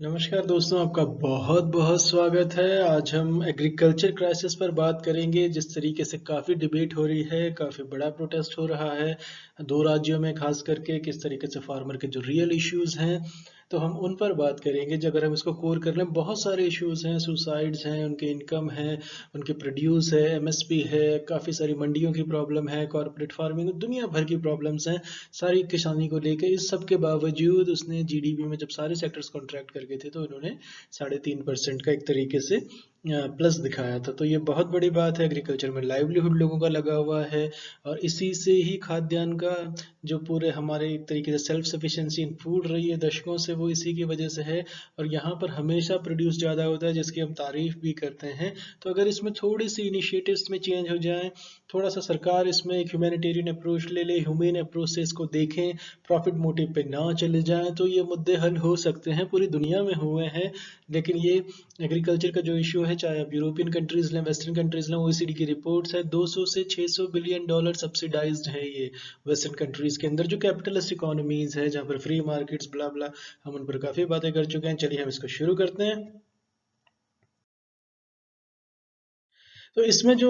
नमस्कार दोस्तों, आपका बहुत बहुत स्वागत है। आज हम एग्रीकल्चर क्राइसिस पर बात करेंगे। जिस तरीके से काफ़ी डिबेट हो रही है, काफ़ी बड़ा प्रोटेस्ट हो रहा है दो राज्यों में, खास करके किस तरीके से फार्मर के जो रियल इश्यूज हैं, तो हम उन पर बात करेंगे। जो अगर हम इसको कोर कर लें, बहुत सारे इश्यूज हैं, सुसाइड्स हैं, उनके इनकम है, उनके प्रोड्यूस है, एमएसपी है, काफ़ी सारी मंडियों की प्रॉब्लम है, कॉर्पोरेट फार्मिंग, दुनिया भर की प्रॉब्लम्स हैं सारी किसानी को लेके। इस सब के बावजूद उसने जीडीपी में जब सारे सेक्टर्स कॉन्ट्रैक्ट कर गए थे, तो इन्होंने 3.5% का एक तरीके से प्लस दिखाया था। तो ये बहुत बड़ी बात है। एग्रीकल्चर में लाइवलीहुड लोगों का लगा हुआ है, और इसी से ही खाद्यान्न का जो पूरे हमारे एक तरीके से सेल्फ सफिशिएंसी इन फूड रही है दशकों से, वो इसी की वजह से है। और यहाँ पर हमेशा प्रोड्यूस ज़्यादा होता है, जिसकी हम तारीफ भी करते हैं। तो अगर इसमें थोड़ी सी इनिशिएटिव्स में चेंज हो जाए, थोड़ा सा सरकार इसमें एक ह्यूमैनिटेरियन अप्रोच ले ले, ह्यूमेन अप्रोच से इसको देखें, प्रॉफिट मोटिव पे ना चले जाएं, तो ये मुद्दे हल हो सकते हैं। पूरी दुनिया में हुए हैं। लेकिन ये एग्रीकल्चर का जो इशू है, चाहे आप यूरोपियन कंट्रीज लें, वेस्टर्न कंट्रीज लें, ओईसीडी की रिपोर्ट्स है, 200 से 600 बिलियन डॉलर सब्सिडाइज्ड है ये वेस्टर्न कंट्रीज के अंदर, जो कैपिटलिस्ट इकोनॉमीज है, जहाँ पर फ्री मार्केट्स ब्ला ब्ला। हम उन पर काफ़ी बातें कर चुके हैं। चलिए हम इसको शुरू करते हैं। तो इसमें जो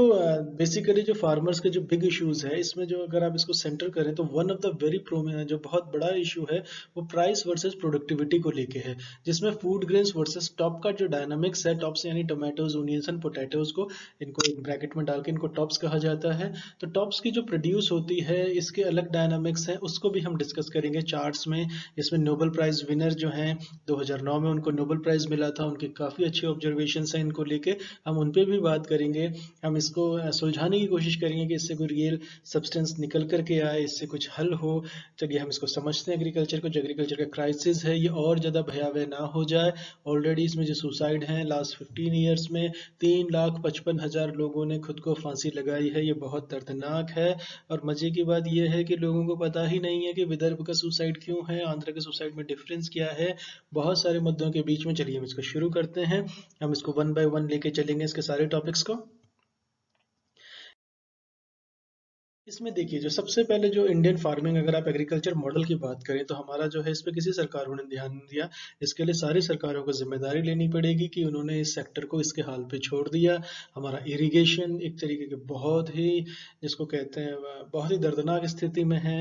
बेसिकली जो फार्मर्स के जो बिग इश्यूज है, इसमें जो अगर आप इसको सेंटर करें, तो one of the very prominent जो बहुत बड़ा इशू है, वो प्राइस वर्सेस प्रोडक्टिविटी को लेके है। जिसमें फूड ग्रेन्स वर्सेस टॉप का जो डायनामिक्स है, टॉप्स यानी टोमेटोज, ओनियंस एंड पोटैटोज को, इनको एक ब्रैकेट में डाल के इनको टॉप्स कहा जाता है। तो टॉप्स की जो प्रोड्यूस होती है, इसके अलग डायनामिक्स हैं, उसको भी हम डिस्कस करेंगे चार्ट्स में। इसमें नोबेल प्राइज विनर जो हैं, 2009 में उनको नोबेल प्राइज मिला था, उनके काफ़ी अच्छे ऑब्जर्वेशन हैं इनको लेके। हम उन पर भी बात करेंगे। हम इसको सुलझाने की कोशिश करेंगे कि इससे कोई रियल सब्सटेंस निकल कर के आए, इससे कुछ हल हो। चलिए हम इसको समझते हैं। एग्रीकल्चर को, जो एग्रीकल्चर का क्राइसिस है, ये और ज़्यादा भयावह ना हो जाए। ऑलरेडी इसमें जो सुसाइड हैं लास्ट 15 ईयर्स में, 3,55,000 लोगों ने खुद को फांसी लगाई है। ये बहुत दर्दनाक है। और मज़े की बात यह है कि लोगों को पता ही नहीं है कि विदर्भ का सुसाइड क्यों है, आंध्र के सुसाइड में डिफरेंस क्या है। बहुत सारे मुद्दों के बीच में चलिए हम इसको शुरू करते हैं। हम इसको वन बाय वन लेके चलेंगे, इसके सारे टॉपिक्स को। इसमें देखिए, जो सबसे पहले जो इंडियन फार्मिंग, अगर आप एग्रीकल्चर मॉडल की बात करें, तो हमारा जो है, इस पे किसी सरकारों ने ध्यान नहीं दिया। इसके लिए सारी सरकारों को जिम्मेदारी लेनी पड़ेगी कि उन्होंने इस सेक्टर को इसके हाल पे छोड़ दिया। हमारा इरिगेशन एक तरीके के बहुत ही, जिसको कहते हैं, बहुत ही दर्दनाक स्थिति में है।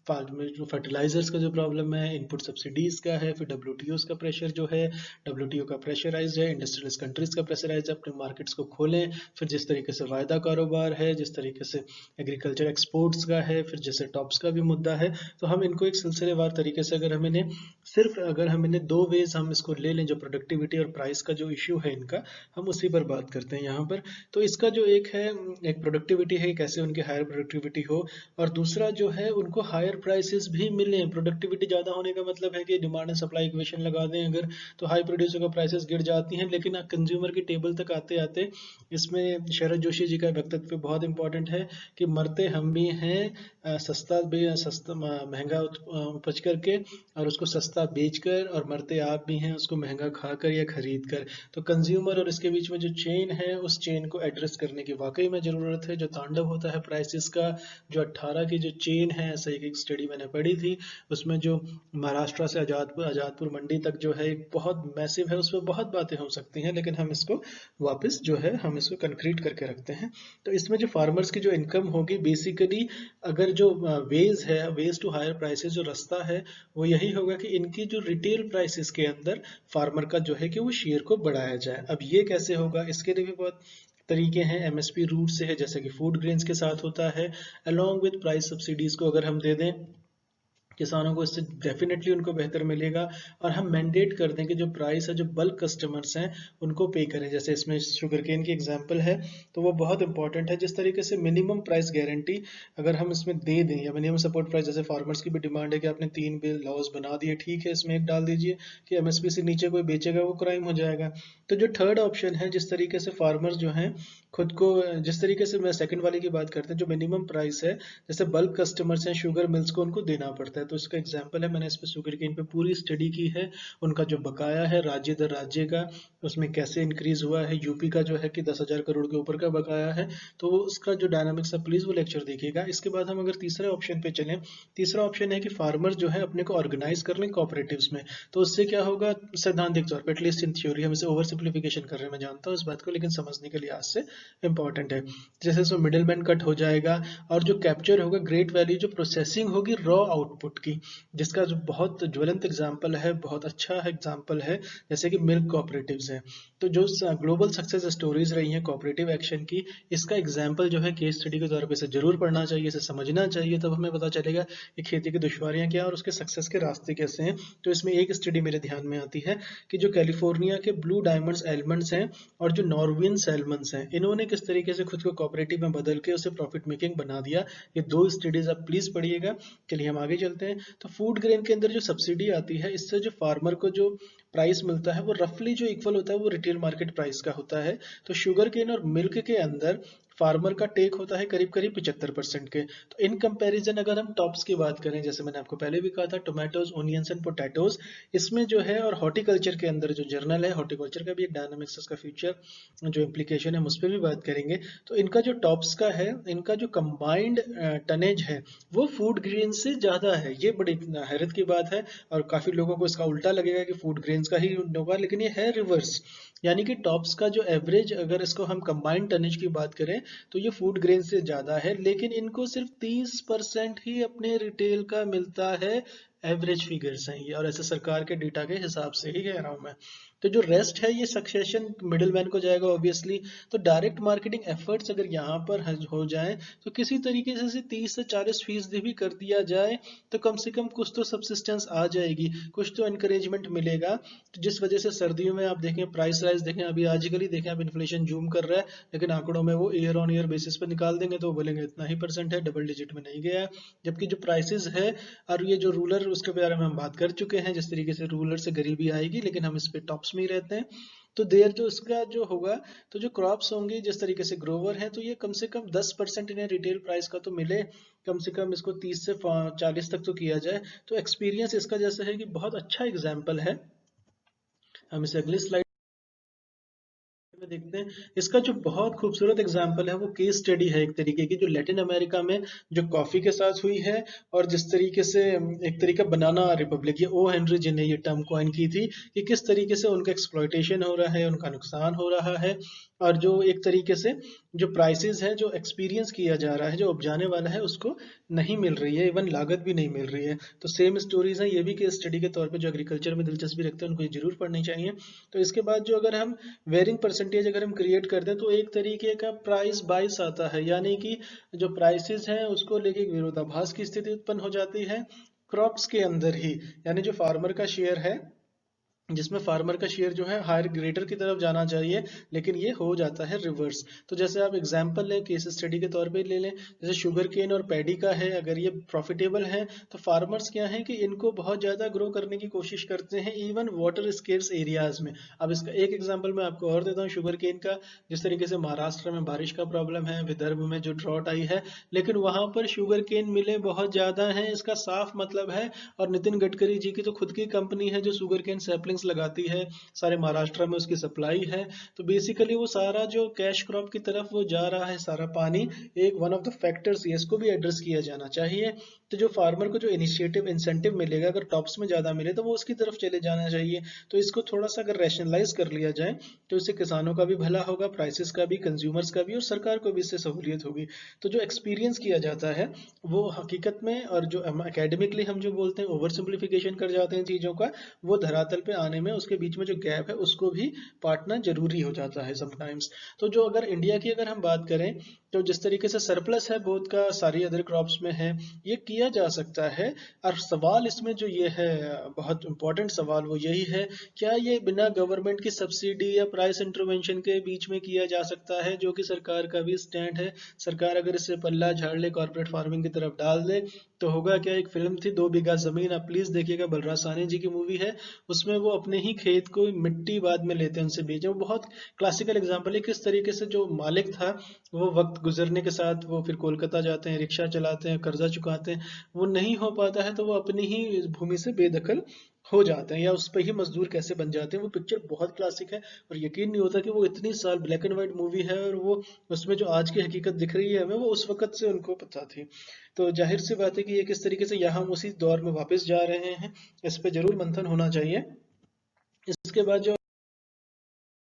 फार्म में जो फर्टिलाइजर्स का जो प्रॉब्लम है, इनपुट सब्सिडीज का है, फिर डब्ल्यूटीओ का प्रेशर जो है, डब्ल्यूटीओ का प्रेशराइज है, इंडस्ट्रियलिस्ट कंट्रीज का प्रेशराइज है, अपने मार्केट्स को खोलें। फिर जिस तरीके से वायदा कारोबार है, जिस तरीके से एग्रीकल्चर एक्सपोर्ट्स का है, फिर जैसे टॉप्स का भी मुद्दा है, तो हम इनको एक सिलसिलेवार तरीके से, अगर हम इन्हें दो वेज हम इसको ले लें, जो प्रोडक्टिविटी और प्राइस का जो इश्यू है इनका, हम उसी पर बात करते हैं यहाँ पर। तो इसका जो एक है, एक प्रोडक्टिविटी है, कैसे उनकी हायर प्रोडक्टिविटी हो, और दूसरा जो है, उनको हायर प्राइसेस भी मिले। प्रोडक्टिविटी ज़्यादा होने का मतलब है कि डिमांड एंड सप्लाई इक्वेशन लगा दें अगर, तो हाई प्रोड्यूसर का प्राइसेस गिर जाती हैं। लेकिन कंज्यूमर की टेबल तक आते आते, इसमें शरद जोशी जी का वक्तव्य बहुत इंपॉर्टेंट है कि मरते हम भी हैं, सस्ता भी सस्ता महंगा उपज करके, और उसको सस्ता बेचकर, और मरते आप भी हैं उसको महंगा खाकर या खरीद कर। तो कंज्यूमर और इसके बीच में जो चेन है, उस चेन को एड्रेस करने की वाकई में ज़रूरत है। जो तांडव होता है प्राइसेस का, जो 18 की जो चेन है, ऐसा एक स्टडी मैंने पढ़ी थी, उसमें जो महाराष्ट्र से आजादपुर मंडी तक जो है, एक बहुत मैसिव है। उसमें बहुत बातें हो सकती हैं, लेकिन हम इसको वापस जो है, हम इसको कंक्रीट करके रखते हैं। तो इसमें जो फार्मर्स की जो इनकम होगी, बेसिकली अगर जो वेज है, वेज टू हायर प्राइसेस, जो रास्ता है, वो यही होगा कि इनकी जो रिटेल प्राइसेस के अंदर फार्मर का जो है, कि वो शेयर को बढ़ाया जाए। अब ये कैसे होगा, इसके लिए भी बहुत तरीके हैं। एमएसपी रूट से है, जैसे कि फूड ग्रेन्स के साथ होता है, अलोंग विद प्राइस सब्सिडीज को अगर हम दे दें किसानों को, इससे डेफिनेटली उनको बेहतर मिलेगा। और हम मैंडेट कर दें कि जो प्राइस है, जो बल्क कस्टमर्स हैं, उनको पे करें। जैसे इसमें शुगर केन की एग्जांपल है, तो वो बहुत इंपॉर्टेंट है। जिस तरीके से मिनिमम प्राइस गारंटी अगर हम इसमें दे दें, या मिनिमम सपोर्ट प्राइस, जैसे फार्मर्स की भी डिमांड है कि आपने 3 बिल लॉज बना दिए, ठीक है, इसमें एक डाल दीजिए कि एमएसपी से नीचे कोई बेचेगा वो क्राइम हो जाएगा। तो जो थर्ड ऑप्शन है, जिस तरीके से फार्मर्स जो हैं खुद को जिस तरीके से मैं सेकंड वाले की बात करते हैं, जो मिनिमम प्राइस है, जैसे बल्क कस्टमर्स हैं शुगर मिल्स को, उनको देना पड़ता है। तो इसका एग्जांपल है, मैंने इस पे शुगर केन पे पूरी स्टडी की है, उनका जो बकाया है राज्य दर राज्य का, उसमें कैसे इंक्रीज हुआ है। यूपी का जो है कि 10,000 करोड़ के ऊपर का बकाया है, तो उसका जो डायनामिक्स है प्लीज वो लेक्चर देखिएगा। इसके बाद हम अगर तीसरे ऑप्शन पे चलें, तीसरा ऑप्शन है कि फार्मर जो है अपने को ऑर्गेनाइज कर लें कोऑपरेटिव्स में। तो उससे क्या होगा, सैद्धांतिक तौर पर एटलीस्ट इन थ्योरी, हम इसे ओवर सिंप्लीफिकेशन कर रहे हैं, मैं जानता हूँ इस बात को, लेकिन समझने के लिए आज से इंपॉर्टेंट है। जैसे सो मिडिल मैन कट हो जाएगा, और जो कैप्चर होगा ग्रेट वैल्यू, जो प्रोसेसिंग होगी रॉ आउटपुट की, जिसका जो बहुत ज्वलंत एग्जाम्पल है, बहुत अच्छा एग्जाम्पल है, जैसे कि मिल्क कोऑपरेटिव्स है। तो जो ग्लोबल सक्सेस स्टोरीज रही हैं कोऑपरेटिव एक्शन की, इसका एग्जाम्पल जो है केस स्टडी के तौर पर इसे जरूर पढ़ना चाहिए, इसे समझना चाहिए, तब हमें पता चलेगा कि खेती की दुश्वारियां क्या और उसके सक्सेस के रास्ते कैसे हैं। तो इसमें एक स्टडी मेरे ध्यान में आती है कि जो कैलिफोर्निया के ब्लू डायमंड्स एलमंड्स हैं और जो नॉर्वियन सैल्मन्स हैं, इन्होंने किस तरीके से खुद को कोऑपरेटिव में बदल के उसे प्रॉफिट मेकिंग बना दिया। ये दो स्टडीज आप प्लीज पढ़िएगा। चलिए हम आगे चलते हैं। तो फूड ग्रेन के अंदर जो सब्सिडी आती है, इससे जो फार्मर को जो प्राइस मिलता है वो रफली जो इक्वल होता है वो रिटेल मार्केट प्राइस का होता है। तो शुगर केन और मिल्क के अंदर फार्मर का टेक होता है करीब करीब 75% के। तो इन कंपैरिजन अगर हम टॉप्स की बात करें, जैसे मैंने आपको पहले भी कहा था, टोमेटोज, ओनियंस एंड पोटैटोज, इसमें जो है, और हॉर्टिकल्चर के अंदर जो जर्नल है हॉर्टिकल्चर का भी एक डायनामिक्स, उसका फ्यूचर जो इम्प्लीकेशन है उस पर भी बात करेंगे। तो इनका जो टॉप्स का है, इनका जो कंबाइंड टनेज है वो फूड ग्रेन से ज्यादा है। ये बड़ी हैरत की बात है, और काफी लोगों को इसका उल्टा लगेगा कि फूड ग्रेन्स का ही होगा, लेकिन ये है रिवर्स। यानी कि टॉप्स का जो एवरेज, अगर इसको हम कंबाइंड टनेज की बात करें, तो ये फूड ग्रेन से ज्यादा है, लेकिन इनको सिर्फ 30% ही अपने रिटेल का मिलता है। एवरेज फिगर्स हैं ये, और ऐसे सरकार के डेटा के हिसाब से ही कह रहा हूं मैं। तो जो रेस्ट है ये सक्सेशन मिडिल मैन को जाएगा ऑब्वियसली। तो डायरेक्ट मार्केटिंग एफर्ट्स अगर यहाँ पर हो जाए, तो किसी तरीके से 30 से 40% भी कर दिया जाए, तो कम से कम कुछ तो सब्सिस्टेंस आ जाएगी, कुछ तो एनकरेजमेंट मिलेगा। तो जिस वजह से सर्दियों में आप देखें प्राइस राइज देखें, अभी आजकल ही देखें, अब इन्फ्लेशन जूम कर रहा है, लेकिन आंकड़ों में वो ईयर ऑन ईयर बेसिस पे निकाल देंगे तो बोलेंगे इतना ही परसेंट है, डबल डिजिट में नहीं गया है। जबकि जो प्राइसेस है, और ये जो रूलर, उसके बारे में हम बात कर चुके हैं, जिस तरीके से रूलर से गरीबी आएगी, लेकिन हम इस पे टॉप्स में ही रहते हैं। तो देर जो इसका जो होगा, तो जो क्रॉप्स होंगी जिस तरीके से ग्रोवर है, तो ये कम से कम 10% इन्हें रिटेल प्राइस का तो मिले, कम से कम इसको 30 से 40 तक तो किया जाए। तो एक्सपीरियंस इसका जैसा है कि बहुत अच्छा एग्जाम्पल है। हम इसे अगली स्लाइड में देखते हैं। इसका जो बहुत खूबसूरत एग्जाम्पल है वो केस स्टडी है एक तरीके की, जो लैटिन अमेरिका में जो कॉफी के साथ हुई है, और जिस तरीके से एक तरीका बनाना रिपब्लिक, ये ओ हेनरी जिन ने ये टर्म कॉइन की थी, कि किस तरीके से उनका एक्सप्लॉयटेशन हो रहा है, उनका नुकसान हो रहा है, और जो एक तरीके से जो प्राइसेस है, जो एक्सपीरियंस किया जा रहा है, जो उपजाने वाला है उसको नहीं मिल रही है, इवन लागत भी नहीं मिल रही है। तो सेम स्टोरीज हैं ये भी केस स्टडी के तौर पे, जो एग्रीकल्चर में दिलचस्पी रखते हैं उनको ये जरूर पढ़नी चाहिए। तो इसके बाद जो अगर हम वेरिंग परसेंटेज अगर हम क्रिएट करते हैं, तो एक तरीके का प्राइस बाइस आता है, यानी कि जो प्राइसेस हैं उसको लेके एक विरोधाभास की स्थिति उत्पन्न हो जाती है क्रॉप्स के अंदर ही। यानी जो फार्मर का शेयर है, जिसमें फार्मर का शेयर जो है हायर ग्रेडर की तरफ जाना चाहिए, लेकिन ये हो जाता है रिवर्स। तो जैसे आप एग्जांपल लें, केस स्टडी के तौर पे ले लें, जैसे शुगर केन और पैडी का है, अगर ये प्रॉफिटेबल है, तो फार्मर्स क्या है कि इनको बहुत ज़्यादा ग्रो करने की कोशिश करते हैं, इवन वाटर स्केर्स एरियाज में। अब इसका एक एग्जाम्पल मैं आपको और देता हूँ शुगर केन का। जिस तरीके से महाराष्ट्र में बारिश का प्रॉब्लम है, विदर्भ में जो ड्रॉट आई है, लेकिन वहां पर शुगर केन मिले बहुत ज़्यादा हैं, इसका साफ मतलब है। और नितिन गडकरी जी की तो खुद की कंपनी है जो शुगर केन सैपलिंग्स लगाती है, सारे महाराष्ट्र में उसकी सप्लाई है। तो बेसिकली वो सारा जो कैश क्रॉप की तरफ वो जा रहा है सारा पानी, एक वन ऑफ द फैक्टर्स, इसको भी एड्रेस किया जाना चाहिए। तो जो फार्मर को जो इनिशिएटिव इंसेंटिव मिलेगा, अगर टॉप्स में ज्यादा मिले तो वो उसकी तरफ चले जाना चाहिए। तो इसको थोड़ा सा अगर रैशनलाइज कर लिया जाए, तो इससे किसानों का भी भला होगा, प्राइसेस का भी, कंज्यूमर्स का भी, और सरकार को भी इससे सहूलियत होगी। तो जो एक्सपीरियंस किया जाता है वो हकीकत में, और जो एकेडमिकली हम जो बोलते हैं ओवर सिंप्लीफिकेशन कर जाते हैं चीजों का, वो धरातल पे आने में उसके बीच में जो गैप है उसको भी पाटना जरूरी हो जाता है समटाइम्स। तो जो अगर इंडिया की अगर हम बात करें, तो जिस तरीके से सरप्लस है बोथ का सारी अदर क्रॉप्स में है, ये किया जा सकता है। और सवाल इसमें जो ये है, बहुत इंपॉर्टेंट सवाल वो यही है, क्या ये बिना गवर्नमेंट की सब्सिडी या प्राइस इंटरवेंशन के बीच में किया जा सकता है, जो कि सरकार का भी स्टैंड है। सरकार अगर इससे पल्ला झाड़ ले, कॉर्पोरेट फार्मिंग की तरफ डाल दे, तो होगा क्या, एक फिल्म थी 2 बीघा जमीन, आप प्लीज देखिएगा, बलराज साहनी जी की मूवी है। उसमें वो अपने ही खेत को मिट्टी बाद में लेते हैं उनसे बेचे, वो बहुत क्लासिकल एग्जांपल है किस तरीके से जो मालिक था वो वक्त गुजरने के साथ वो फिर कोलकाता जाते हैं, रिक्शा चलाते हैं, कर्जा चुकाते हैं, वो नहीं हो पाता है तो वो अपनी ही भूमि से बेदखल हो जाते हैं या उस पर ही मजदूर कैसे बन जाते हैं। वो पिक्चर बहुत क्लासिक है और यकीन नहीं होता कि वो इतनी साल ब्लैक एंड व्हाइट मूवी है और वो उसमें जो आज की हकीकत दिख रही है हमें वो उस वक्त से उनको पता थी। तो जाहिर सी बात है कि ये किस तरीके से यहाँ हम उसी दौर में वापस जा रहे हैं, इस पे जरूर मंथन होना चाहिए। इसके बाद जो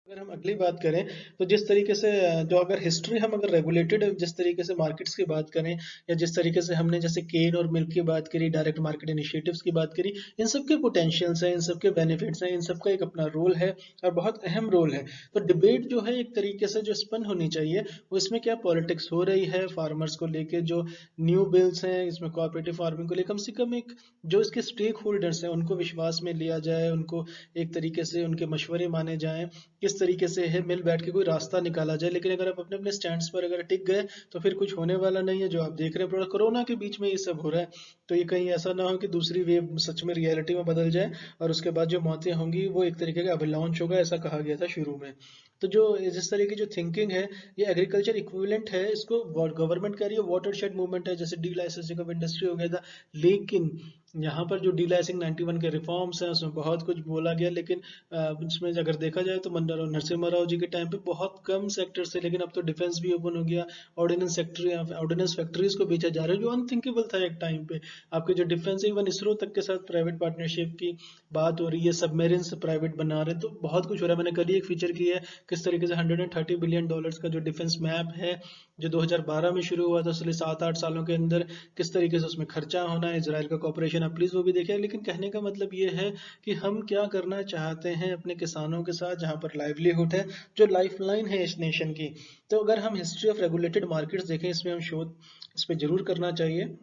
अगर हम अगली बात करें तो जिस तरीके से जो अगर हिस्ट्री हम अगर रेगुलेटेड जिस तरीके से मार्केट्स की बात करें या जिस तरीके से हमने जैसे केन और मिल्क की बात करी, डायरेक्ट मार्केट इनिशिएटिव्स की बात करी, इन सब के पोटेंशियल्स हैं, इन सब के बेनिफिट्स हैं, इन सब का एक अपना रोल है और बहुत अहम रोल है। तो डिबेट जो है एक तरीके से जो स्पन होनी चाहिए वो इसमें क्या पॉलिटिक्स हो रही है फार्मर्स को लेके, जो न्यू बिल्स हैं इसमें कोऑपरेटिव फार्मिंग को लेकर, कम से कम एक जो इसके स्टेक होल्डर्स हैं उनको विश्वास में लिया जाए, उनको एक तरीके से उनके मशवरे माने जाएं, किस तरीके से है मिल बैठ के कोई रास्ता निकाला जाए। लेकिन अगर आप अपने अपने स्टैंड्स पर अगर टिक गए तो फिर कुछ होने वाला नहीं है। जो आप देख रहे हैं पूरा कोरोना के बीच में ये सब हो रहा है, तो ये कहीं ऐसा ना हो कि दूसरी वेव सच में रियलिटी में बदल जाए और उसके बाद जो मौतें होंगी वो एक तरीके का अवलांच होगा, ऐसा कहा गया था शुरू में। तो जो जिस तरह की जो थिंकिंग है ये एग्रीकल्चर इक्विवेलेंट है, इसको गवर्नमेंट कह रही है वाटर शेड मूवमेंट है, जैसे डी लाइसेंसिंग ऑफ इंडस्ट्री हो गया था। लेकिन यहाँ पर जो डी लाइसिंग 91 के रिफॉर्म्स हैं उसमें बहुत कुछ बोला गया, लेकिन उसमें अगर देखा जाए तो नरसिम्हा राव जी के टाइम पे बहुत कम सेक्टर से, लेकिन अब तो डिफेंस भी ओपन हो गया, ऑर्डिनेंस फैक्ट्रीज को बेचा जा रहा है जो अनथिंकेबल था एक टाइम पे। आपके जो डिफेंस, इवन इसरो तक के साथ प्राइवेट पार्टनरशिप की बात हो रही है, सबमेरिन से प्राइवेट बना रहे हैं, तो बहुत कुछ हो रहा है। मैंने कल ही एक फीचर किया है किस तरीके से $130 बिलियन का जो डिफेंस मैप है जो 2012 में शुरू हुआ था, इसलिए 7-8 सालों के अंदर किस तरीके से उसमें खर्चा होना है, इसराइल का कॉपरेशन, आप प्लीज वो भी देखें। लेकिन कहने का मतलब ये है कि हम क्या करना चाहते हैं अपने किसानों के साथ जहाँ पर लाइवलीहुड है, जो लाइफ लाइन है इस नेशन की। तो अगर हम हिस्ट्री ऑफ रेगुलेटेड मार्केट्स देखें, इसमें हम शोध इस पर जरूर करना चाहिए।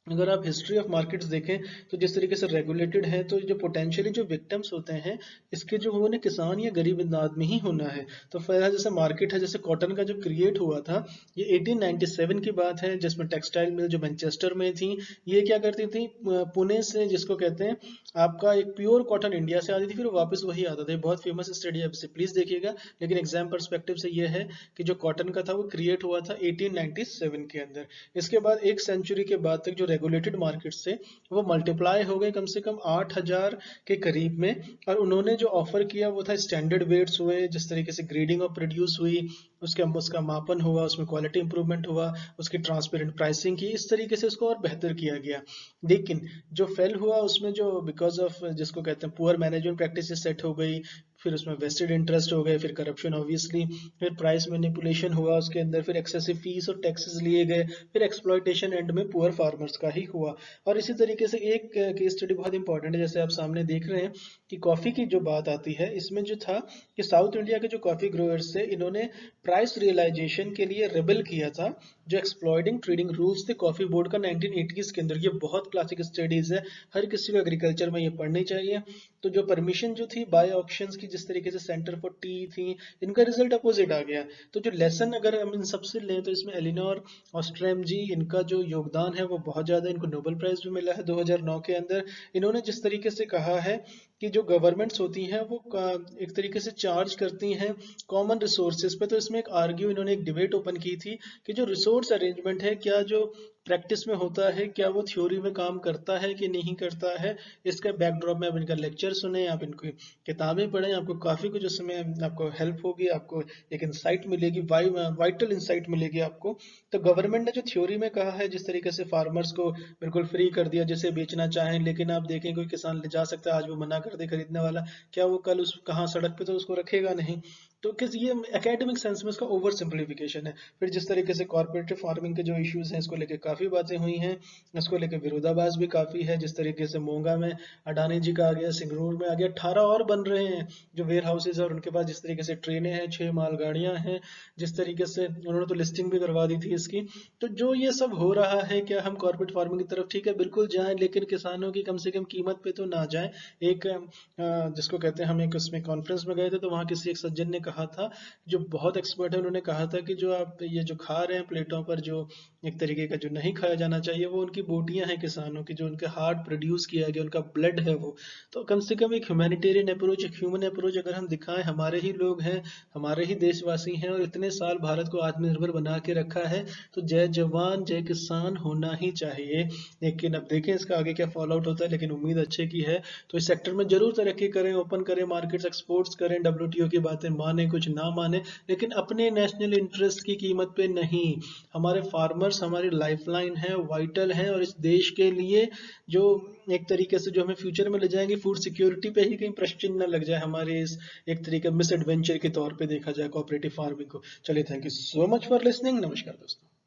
अगर आप हिस्ट्री ऑफ मार्केट्स देखें तो जिस तरीके से रेगुलेटेड है तो जो पोटेंशियली जो विक्टिम्स होते हैं इसके जो होने किसान या गरीब आदमी ही होना है। तो फिर जैसे मार्केट है, जैसे कॉटन का जो क्रिएट हुआ था ये 1897 की बात है, जिसमें टेक्सटाइल मिल जो मैनचेस्टर में थी ये क्या करती थी, पुणे से जिसको कहते हैं आपका एक प्योर कॉटन इंडिया से आती थी, फिर वापस वही आता था। बहुत फेमस स्टडी है, प्लीज देखिएगा। लेकिन एग्जाम परस्पेक्टिव से ये है कि जो कॉटन का था वो क्रिएट हुआ था 1897 के अंदर। इसके बाद एक सेंचुरी के बाद तक जो रेगुलेटेड मार्केट्स थे वो मल्टीप्लाई हो गए कम से कम 8,000 के करीब में। और उन्होंने जो ऑफर किया वो था स्टैंडर्ड वेट्स हुए, जिस तरीके से ग्रेडिंग ऑफ प्रोड्यूस हुई, उसका मापन हुआ, उसमें क्वालिटी इंप्रूवमेंट हुआ, उसकी ट्रांसपेरेंट प्राइसिंग की, इस तरीके से उसको और बेहतर किया गया। लेकिन जो फेल हुआ उसमें जो बिकॉज ऑफ जिसको कहते हैं पुअर मैनेजमेंट प्रैक्टिसेस सेट हो गई, फिर उसमें वेस्टेड इंटरेस्ट हो गए, फिर करप्शन ऑब्वियसली, फिर प्राइस मैनिपुलेशन हुआ उसके अंदर, फिर एक्सेसिव फीस और टैक्सेस लिए गए, फिर एक्सप्लॉयटेशन एंड में पुअर फार्मर्स का ही हुआ। और इसी तरीके से एक केस स्टडी बहुत इंपॉर्टेंट है, जैसे आप सामने देख रहे हैं कि कॉफी की जो बात आती है इसमें जो था कि साउथ इंडिया के जो कॉफी ग्रोअर्स थे इन्होंने प्राइस रियलाइजेशन के लिए रेबल किया था जो एक्सप्लॉइटिंग ट्रेडिंग रूल्स थे कॉफी बोर्ड का 1980s के अंदर। ये बहुत क्लासिक स्टडीज है, हर किसी को एग्रीकल्चर में ये पढ़नी चाहिए। तो जो परमिशन जो थी बाय ऑक्शंस की, जिस तरीके से सेंटर फॉर टी थी, इनका रिजल्ट अपोजिट आ गया। तो जो लेसन अगर हम इन सबसे लें तो इसमें एलिनोर ऑस्ट्रेम जी, इनका जो योगदान है वो बहुत ज़्यादा, इनको नोबेल प्राइज भी मिला है 2009 के अंदर। इन्होंने जिस तरीके से कहा है कि जो गवर्नमेंट्स होती हैं वो एक तरीके से चार्ज करती हैं कॉमन रिसोर्सेज पे, तो इसमें एक आर्ग्यू इन्होंने एक डिबेट ओपन की थी कि जो रिसोर्स अरेंजमेंट है क्या जो प्रैक्टिस में होता है क्या वो थ्योरी में काम करता है कि नहीं करता है। इसका बैकड्रॉप में आप इनका लेक्चर सुने, आप इनकी किताबें पढ़ें, आपको काफ़ी कुछ उसमें आपको हेल्प होगी, आपको एक इंसाइट मिलेगी, वाइटल इंसाइट मिलेगी आपको। तो गवर्नमेंट ने जो थ्योरी में कहा है जिस तरीके से फार्मर्स को बिल्कुल फ्री कर दिया जिसे बेचना चाहें, लेकिन आप देखें कोई किसान ले जा सकता है, आज वो मना कर दे खरीदने वाला, क्या वो कल उस कहाँ सड़क पे तो उसको रखेगा नहीं। तो किस ये एकेडमिक सेंस में इसका ओवर सिंप्लीफिकेशन है। फिर जिस तरीके से कॉर्पोरेटिव फार्मिंग के जो इश्यूज हैं इसको लेके काफ़ी बातें हुई हैं, इसको लेके विरोधाभास भी काफ़ी है। जिस तरीके से मोंगा में अडानी जी का आ गया, सिंगरूर में आ गया, 18 और बन रहे हैं जो वेयर हाउसेज, और उनके पास जिस तरीके से ट्रेनें हैं, 6 मालगाड़ियां हैं, जिस तरीके से उन्होंने तो लिस्टिंग भी करवा दी थी इसकी। तो जो ये सब हो रहा है, क्या हम कॉर्पोरेट फार्मिंग की तरफ ठीक है बिल्कुल जाएं, लेकिन किसानों की कम से कम कीमत पे तो ना जाएं। एक जिसको कहते हैं, हम एक उसमें कॉन्फ्रेंस में गए थे तो वहाँ किसी एक सज्जन ने कहा था जो बहुत एक्सपर्ट है, उन्होंने कहा था कि जो आप ये जो खा रहे हैं प्लेटों पर जो एक तरीके का जो नहीं खाया जाना चाहिए, वो उनकी बोटियां हैं किसानों की, जो उनके हार्ट प्रोड्यूस किया गया, उनका ब्लड है वो। तो कम से कम एक ह्यूमैनिटेरियन अप्रोच, एक ह्यूमन अप्रोच अगर हम दिखाएं, हमारे ही लोग हैं, हमारे ही देशवासी हैं और इतने साल भारत को आत्मनिर्भर बना के रखा है, तो जय जवान जय किसान होना ही चाहिए। लेकिन अब देखें इसका आगे क्या फॉल आउट होता है, लेकिन उम्मीद अच्छे की है। तो इस सेक्टर में जरूर तरक्की करें, ओपन करें मार्केट्स, एक्सपोर्ट्स करें, डब्ल्यूटीओ की बातें माने कुछ ना माने, लेकिन अपने नेशनल इंटरेस्ट की कीमत पे नहीं। हमारे फार्मर्स हमारी लाइफलाइन है, वाइटल है, और इस देश के लिए जो एक तरीके से जो हमें फ्यूचर में ले जाएंगे, फूड सिक्योरिटी पे ही कहीं प्रश्न चिन्ह न लग जाए हमारे इस एक तरीके मिस एडवेंचर के तौर पे देखा जाए कोऑपरेटिव फार्मिंग को। चलिए, thank you so much for listening. नमस्कार दोस्तों।